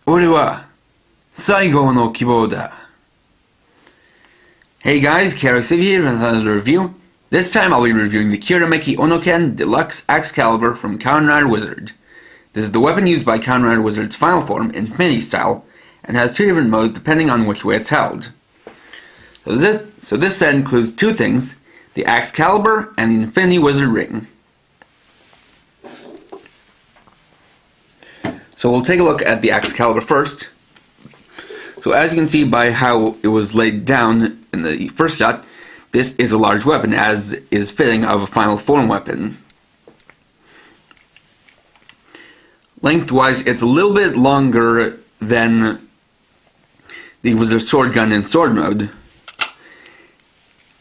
俺は最後の希望だ. Hey guys, Kirameki here with another review. This time I'll be reviewing the Kirameki Onoken Deluxe AxCalibur from Kamen Rider Wizard. This is the weapon used by Kamen Rider Wizard's final form, Infinity style, and has two different modes depending on which way it's held. So this set includes two things, the AxCalibur and the Infinity Wizard Ring. So we'll take a look at the AxCalibur first. So as you can see by how it was laid down in the first shot, this is a large weapon, as is fitting of a final form weapon. Lengthwise, it's a little bit longer than the Wizard Sword Gun in Sword Mode.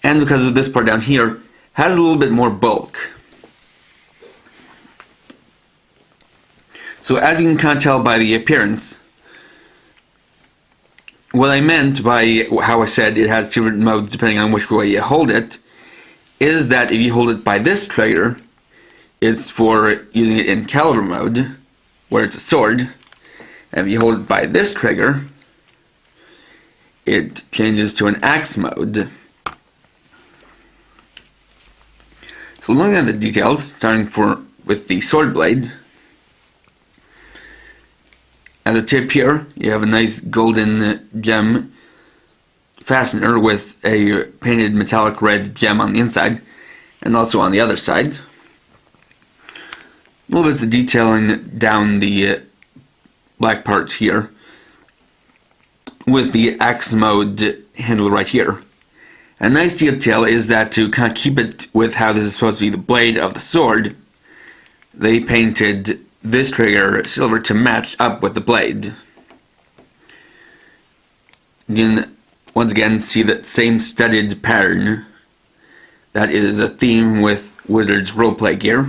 And because of this part down here, has a little bit more bulk. So as you can kind of tell by the appearance, what I meant by how I said it has different modes depending on which way you hold it, is that if you hold it by this trigger, it's for using it in caliber mode, where it's a sword. And if you hold it by this trigger, it changes to an axe mode. So looking at the details, starting with the sword blade, at the tip here, you have a nice golden gem fastener with a painted metallic red gem on the inside, and also on the other side. A little bit of detailing down the black part here, with the axe mode handle right here. A nice detail is that to kind of keep it with how this is supposed to be the blade of the sword, they painted this trigger silver to match up with the blade. You can once again see that same studded pattern. That is a theme with Wizard's roleplay gear.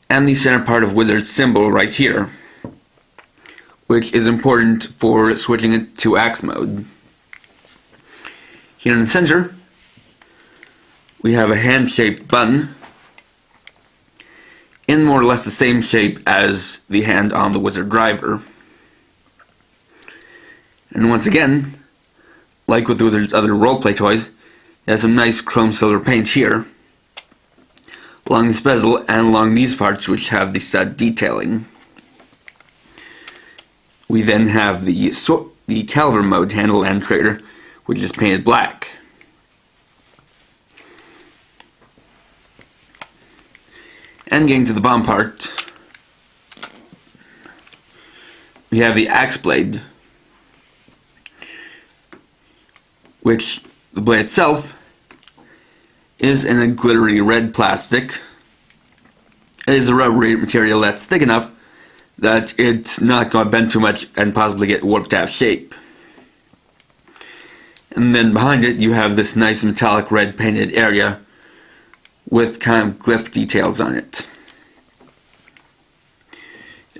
And the center part of Wizard's symbol right here, which is important for switching it to axe mode. Here in the center, we have a hand-shaped button, in more or less the same shape as the hand on the Wizard driver. And once again, like with the Wizard's other roleplay toys, it has some nice chrome silver paint here, along this bezel and along these parts which have the stud detailing. We then have the caliber mode handle and trigger, which is painted black. And getting to the bottom part, we have the axe blade, which the blade itself is in a glittery red plastic. It is a rubbery material that's thick enough that it's not going to bend too much and possibly get warped out of shape. And then behind it you have this nice metallic red painted area with kind of glyph details on it.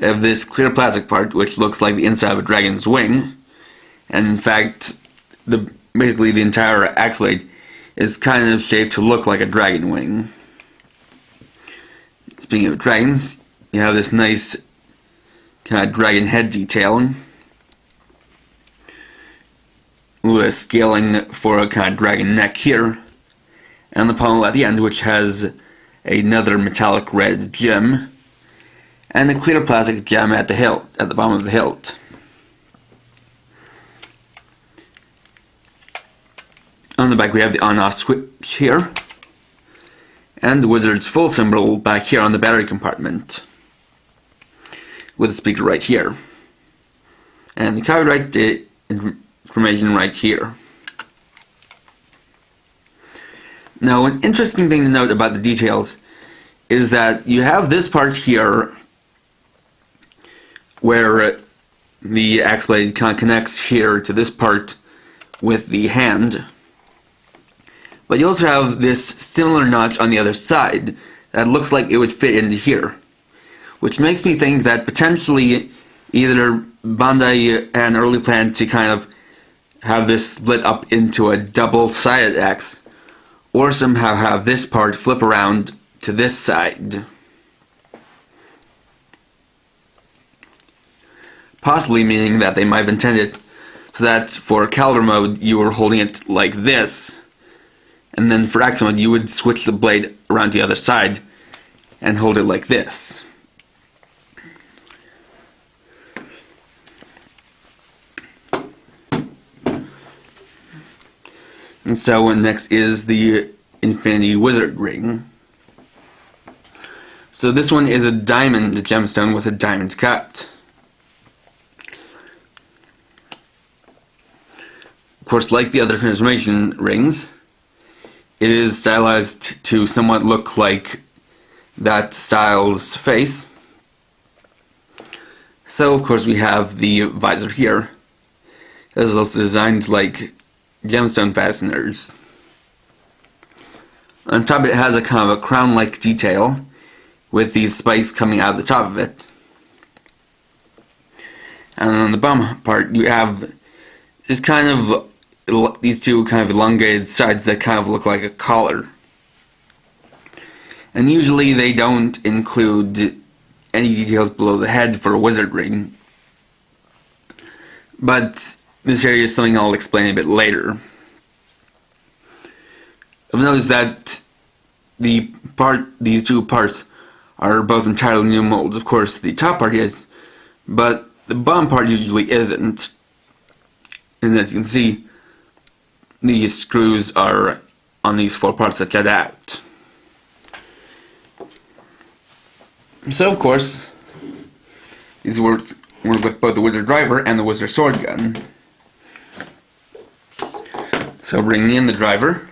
You have this clear plastic part which looks like the inside of a dragon's wing, and in fact basically the entire axe blade is kind of shaped to look like a dragon wing. Speaking of dragons, you have this nice kind of dragon head detailing, a little bit of scaling for a kind of dragon neck here, and the pommel at the end, which has another metallic red gem and a clear plastic gem at the hilt, at the bottom of the hilt. On the back we have the on-off switch here, and the Wizard's full symbol back here on the battery compartment, with a speaker right here, and the copyright information right here. Now, an interesting thing to note about the details is that you have this part here where the axe blade kind of connects here to this part with the hand, but you also have this similar notch on the other side that looks like it would fit into here, which makes me think that potentially either Bandai had an early plan to kind of have this split up into a double-sided axe, or somehow have this part flip around to this side. possibly meaning that they might have intended so that for caliber mode you were holding it like this, and then for action mode you would switch the blade around to the other side and hold it like this. And so next is the Infinity Wizard Ring. So this one is a diamond gemstone with a diamond cut. Of course, like the other transformation rings, it is stylized to somewhat look like that style's face. So of course we have the visor here. This is also designed like gemstone fasteners. On top it has a kind of a crown-like detail with these spikes coming out of the top of it. And on the bottom part you have this kind of these two kind of elongated sides that kind of look like a collar. And usually they don't include any details below the head for a wizard ring. But this area is something I'll explain a bit later. I've noticed that these two parts are both entirely new molds. Of course, the top part is, but the bottom part usually isn't. And as you can see, these screws are on these four parts that cut out. So, of course, these work with both the wizard driver and the wizard sword gun. So bringing in the driver,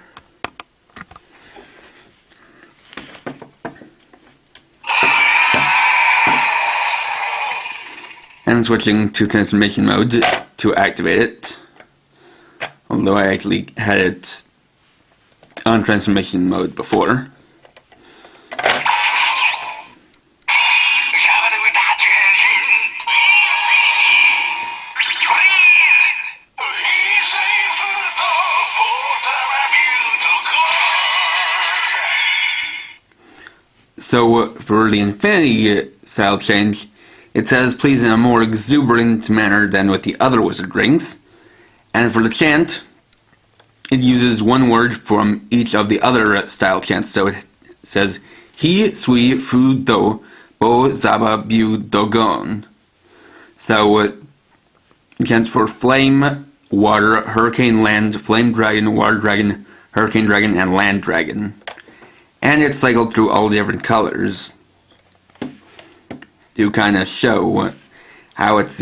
and switching to transformation mode to activate it, although I actually had it on transformation mode before. So for the Infinity style change, it says please in a more exuberant manner than with the other wizard rings. And for the chant, it uses one word from each of the other style chants. So it says He Sui Fu Do Bo Zaba Bu Dogon. So it chants for flame, water, hurricane, land, flame dragon, water dragon, hurricane dragon, and land dragon. And it's cycled through all the different colors to kind of show how it's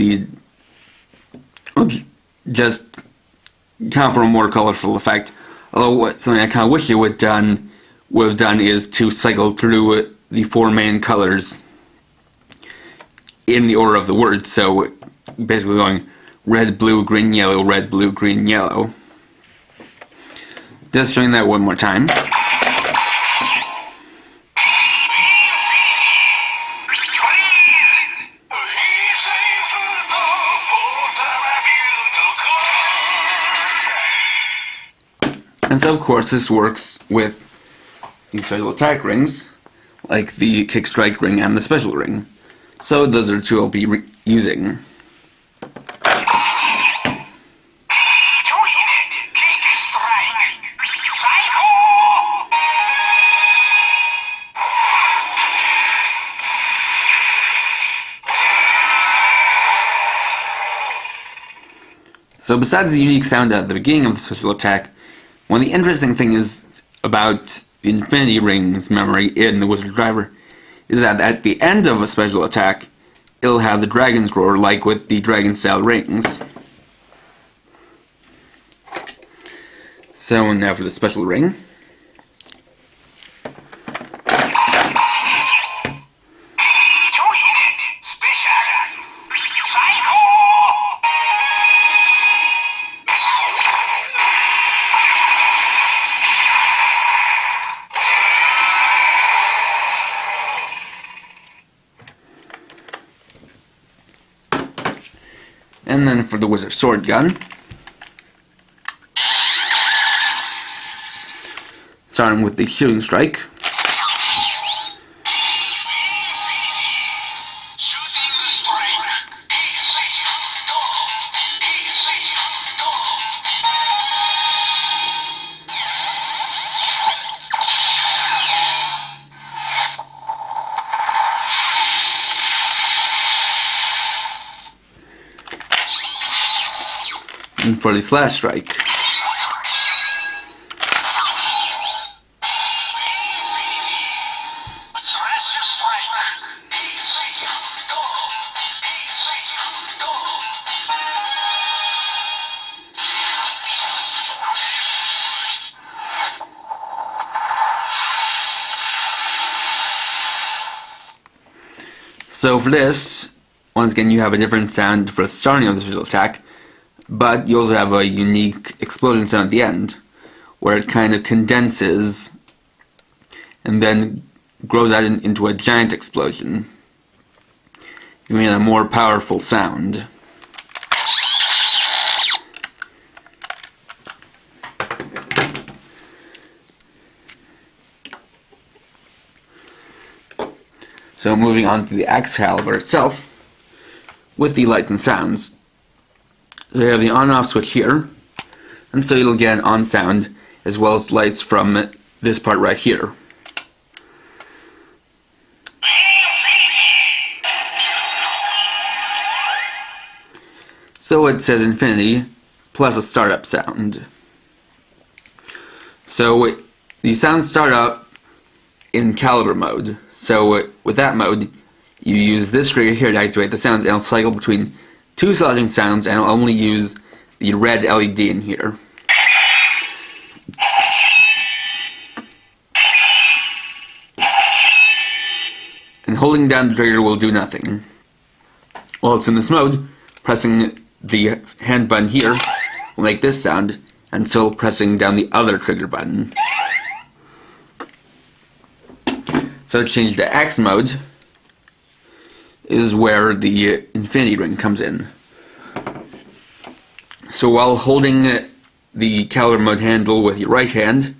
just kind of for a more colorful effect. Although something I kind of wish it would have done is to cycle through the four main colors in the order of the words. So basically going red, blue, green, yellow, red, blue, green, yellow. Just showing that one more time. And so of course this works with the special attack rings, like the kick strike ring and the special ring. So those are two I'll be using. So besides the unique sound at the beginning of the special attack, one of the interesting things about the Infinity Ring's memory in the Wizard Driver is that at the end of a special attack, it'll have the Dragon's Roar like with the Dragon style rings. So now for the special ring. And then for the Wizard Sword Gun, starting with the Shooting Strike. And for the slash strike, so for this, once again you have a different sound for the starting of the visual attack, but you also have a unique explosion sound at the end, where it kind of condenses and then grows out into a giant explosion, giving it a more powerful sound. So moving on to the AxCalibur itself, with the lights and sounds. So you have the on-off switch here, and so you'll get an on sound as well as lights from this part right here. So it says infinity plus a startup sound. So the sounds start up in Caliber mode. So with that mode, you use this trigger here to activate the sounds, and it'll cycle between two selecting sounds, and it'll only use the red LED in here. And holding down the trigger will do nothing. While it's in this mode, pressing the hand button here will make this sound, and so pressing down the other trigger button. So to change to X mode is where the infinity ring comes in. So while holding the Caliber mode handle with your right hand,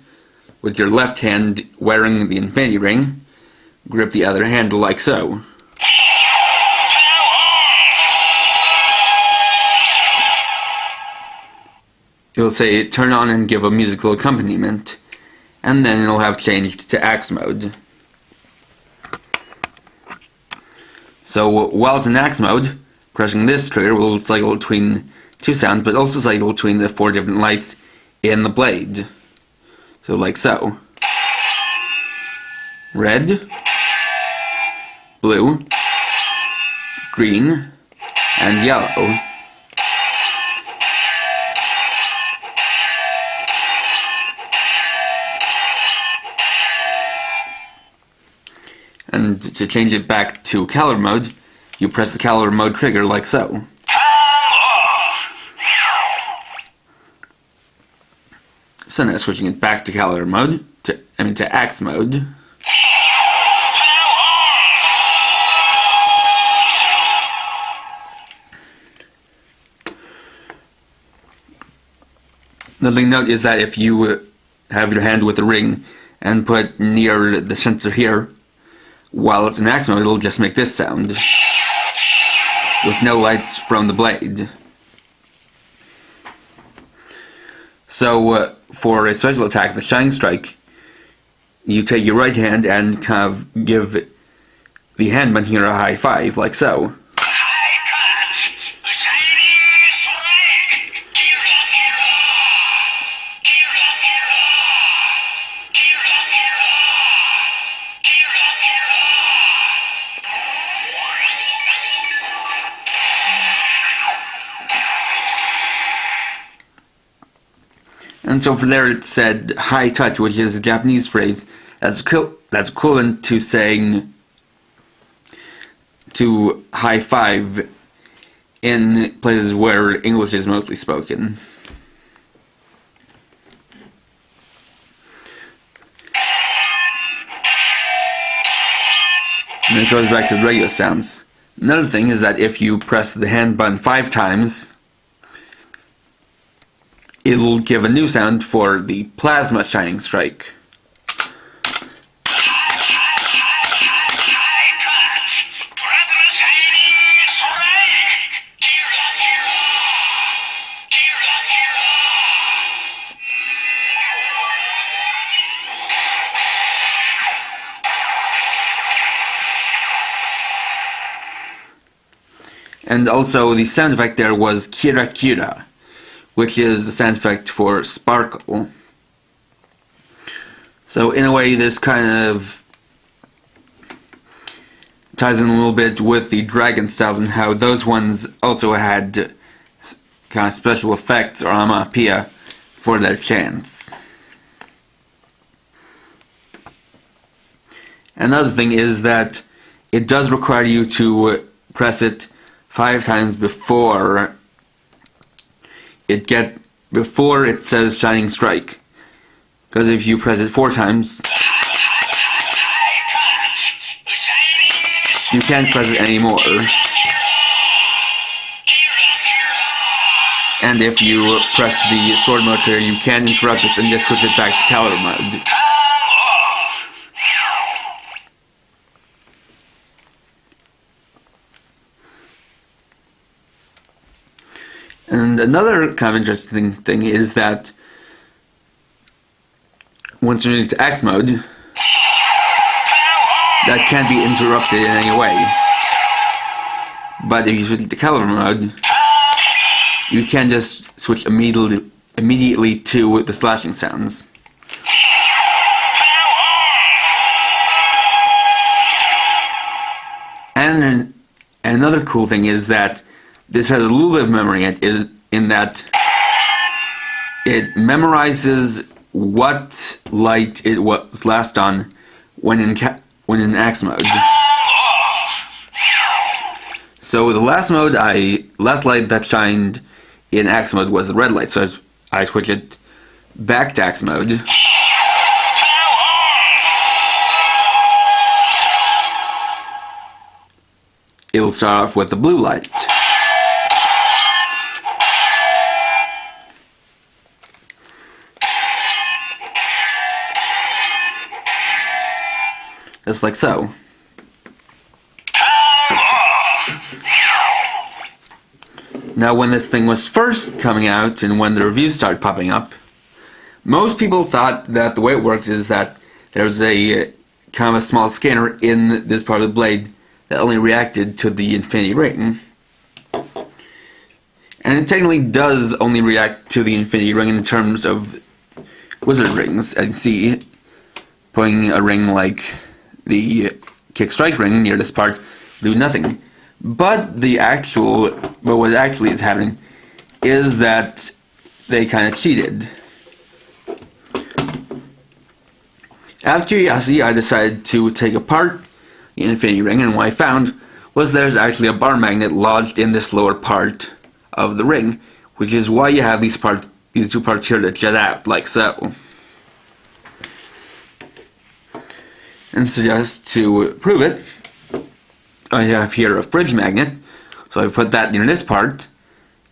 with your left hand wearing the infinity ring, grip the other handle like so. It'll say turn on and give a musical accompaniment, and then it'll have changed to Axe mode. So while it's in Axe mode, pressing this trigger will cycle between two sounds, but also cycle between the 4 different lights in the blade. So like so. Red, blue, green, and yellow. And to change it back to Caliber mode, you press the Caliber mode trigger like so. So now switching it back to Caliber mode, to Axe mode. Another thing to note is that if you have your hand with the ring and put near the sensor here, while it's in Axe mode, it'll just make this sound, with no lights from the blade. So for a special attack, the Shining Strike, you take your right hand and kind of give the hand button here a high five, like so. And so for there it said high touch, which is a Japanese phrase that's equivalent to saying to high five in places where English is mostly spoken. And it goes back to the radio sounds. Another thing is that if you press the hand button 5 times, it'll give a new sound for the Plasma Shining Strike. And also the sound effect there was Kira Kira, which is the sound effect for sparkle. So in a way, this kind of ties in a little bit with the dragon styles and how those ones also had kind of special effects or onomatopoeia for their chants. Another thing is that it does require you to press it 5 times before it says Shining Strike. Because if you press it 4 times, you can't press it anymore. And if you press the sword mode here, you can interrupt this and just switch it back to Calibur mode. And another kind of interesting thing is that once you're into Axe mode, that can't be interrupted in any way. But if you switch to Calibur mode, you can just switch immediately to the slashing sounds. And another cool thing is that this has a little bit of memory in that it memorizes what light it was last on when in Axe mode. So the last light that shined in Axe mode was the red light, so I switch it back to Axe mode. It'll start off with the blue light. Just like so. Now, when this thing was first coming out and when the reviews started popping up, most people thought that the way it works is that there's a kind of a small scanner in this part of the blade that only reacted to the infinity ring. And it technically does only react to the infinity ring in terms of wizard rings. As you can see, putting a ring like the kick strike ring near this part do nothing. But what actually is happening is that they kind of cheated. Out of curiosity, I decided to take apart the infinity ring, and what I found was there's actually a bar magnet lodged in this lower part of the ring, which is why you have these two parts here that jet out, like so. And so just to prove it, I have here a fridge magnet, so if I put that near this part,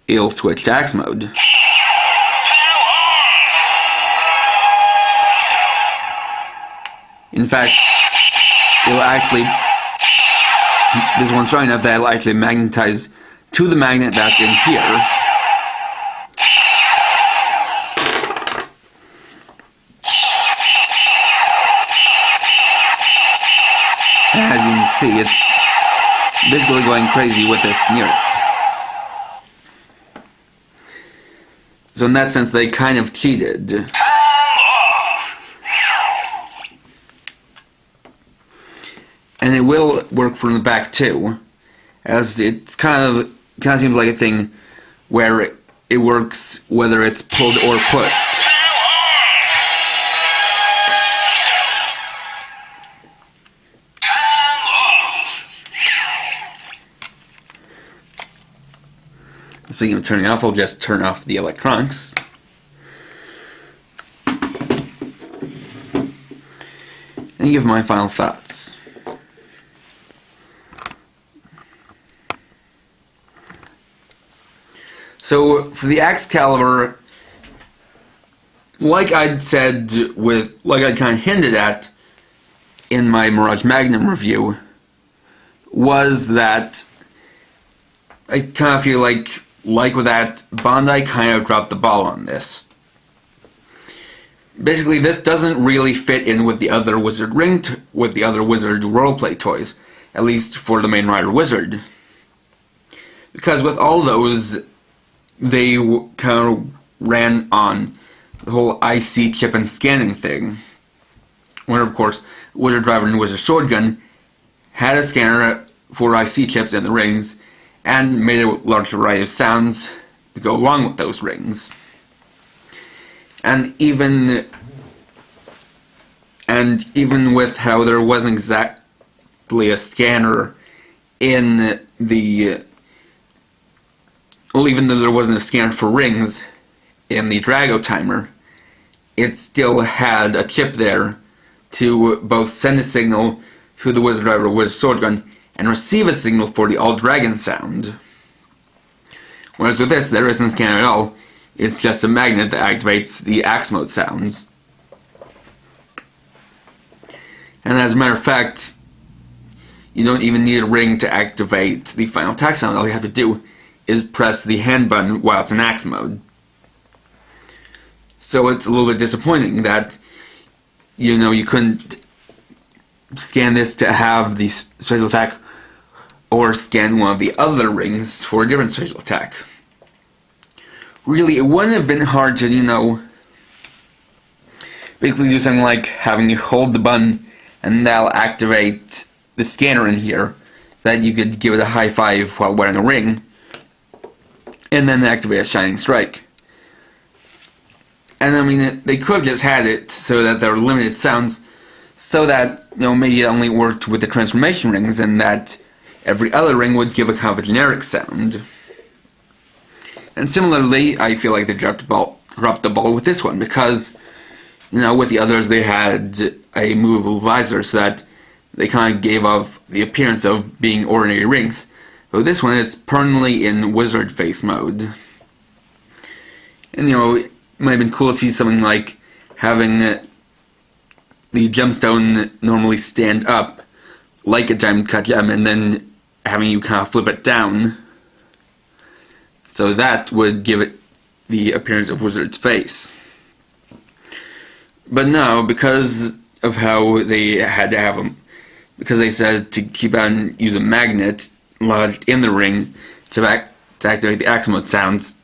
it'll switch to Axe mode. In fact, it'll actually, this one's strong enough that it'll actually magnetize to the magnet that's in here. As you can see, it's basically going crazy with this near it. So in that sense, they kind of cheated. And it will work from the back too, as it's kind of seems like a thing where it works whether it's pulled or pushed. Speaking of turning off, I'll just turn off the electronics. And give my final thoughts. So, for the AxCalibur, like I'd kind of hinted at in my Mirage Magnum review, was that I kind of feel like with that, Bandai kind of dropped the ball on this. Basically, this doesn't really fit in with the other Wizard with the other Wizard roleplay toys, at least for the main Rider Wizard. Because with all those, they kind of ran on the whole IC chip and scanning thing. Where, of course, Wizard Driver and Wizard Swordgun had a scanner for IC chips in the rings and made a large variety of sounds to go along with those rings. And even with how there wasn't exactly a scanner in the... Well, even though there wasn't a scanner for rings in the Drago timer, it still had a chip there to both send a signal to the Wizard Driver or Wizard Swordgun and receive a signal for the All Dragon sound. Whereas with this, there isn't a scanner at all. It's just a magnet that activates the Axe mode sounds. And as a matter of fact, you don't even need a ring to activate the final attack sound. All you have to do is press the hand button while it's in Axe mode. So it's a little bit disappointing that, you couldn't scan this to have the special attack or scan one of the other rings for a different special attack. Really, it wouldn't have been hard to, basically do something like having you hold the button and that'll activate the scanner in here, that you could give it a high five while wearing a ring, and then activate a Shining Strike. And they could have just had it so that there were limited sounds, so that, maybe it only worked with the transformation rings, and that every other ring would give a kind of a generic sound. And similarly, I feel like they dropped the ball with this one, because, with the others they had a movable visor, so that they kind of gave off the appearance of being ordinary rings. But with this one, it's permanently in wizard face mode. And, it might have been cool to see something like having the gemstone normally stand up like a diamond cut gem, and then having you kind of flip it down. So that would give it the appearance of Wizard's face. But no, because of how they had to have them, because they said to keep on use a magnet lodged in the ring to activate the Axe mode sounds,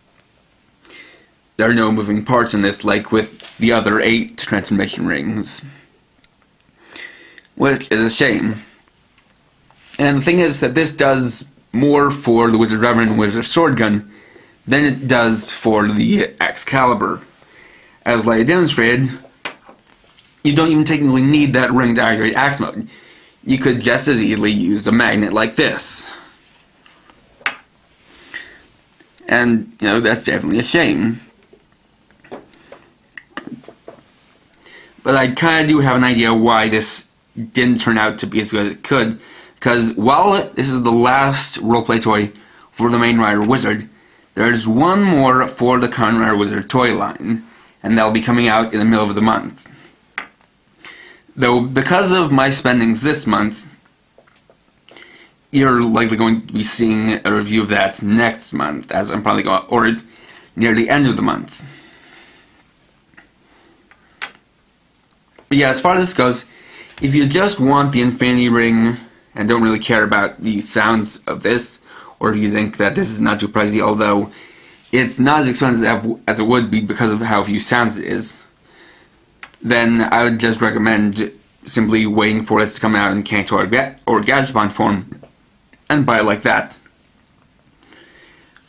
there are no moving parts in this like with the other 8 transformation rings. Which is a shame. And the thing is that this does more for the Wizard Driver and Wizard Swordgun than it does for the AxCalibur. As I demonstrated, you don't even technically need that ring to activate Axe mode. You could just as easily use a magnet like this. And, that's definitely a shame. But I kind of do have an idea why this didn't turn out to be as good as it could. Because while this is the last roleplay toy for the main Rider Wizard, there's one more for the Kamen Rider Wizard toy line, and that'll be coming out in the middle of the month. Though, because of my spendings this month, you're likely going to be seeing a review of that next month, as I'm probably going to order it near the end of the month. But yeah, as far as this goes, if you just want the Infinity Ring and don't really care about the sounds of this, or if you think that this is not too pricey, although it's not as expensive as it would be because of how few sounds it is, then I would just recommend simply waiting for this to come out in Kanto or Gashapon form and buy it like that.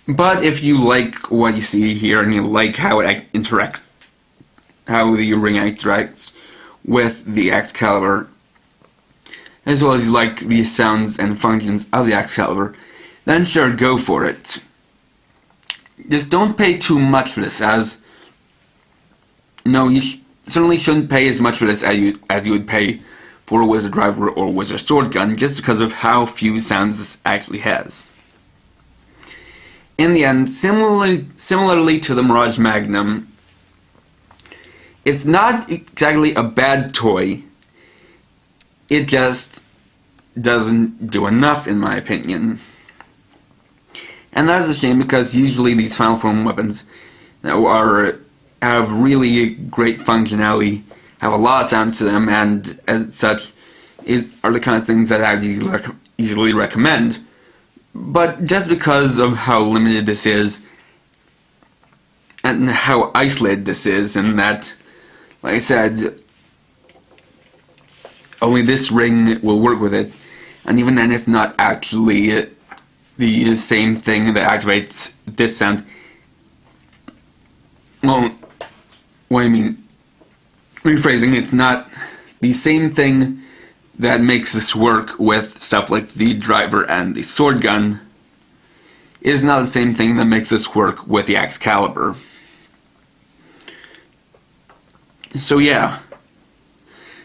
But if you like what you see here and you like how it interacts, how the ring interacts with the AxCalibur, as well as you like the sounds and functions of the AxCalibur, then sure, go for it. Just don't pay too much for this, as you certainly shouldn't pay as much for this as you would pay for a Wizard Driver or Wizard Swordgun, just because of how few sounds this actually has. In the end, similarly to the Mirage Magnum, it's not exactly a bad toy. It just doesn't do enough, in my opinion. And that's a shame, because usually these Final Form weapons have really great functionality, have a lot of sounds to them, and as such are the kind of things that I would easily recommend. But just because of how limited this is, and how isolated this is, and that, like I said, only this ring will work with it, and even then it's not actually the same thing that activates this sound. Well, what I mean, rephrasing, it's not the same thing that makes this work with stuff like the driver and the sword gun. It is not the same thing that makes this work with the AxCalibur. So yeah,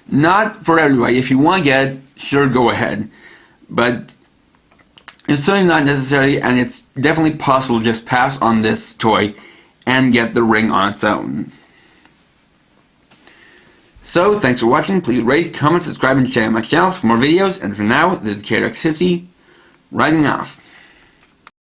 not for everybody. If you want to get it, sure, go ahead. But it's certainly not necessary, and it's definitely possible to just pass on this toy and get the ring on its own. So, thanks for watching. Please rate, comment, subscribe, and share my channel for more videos. And for now, this is Kirameki 50, writing off.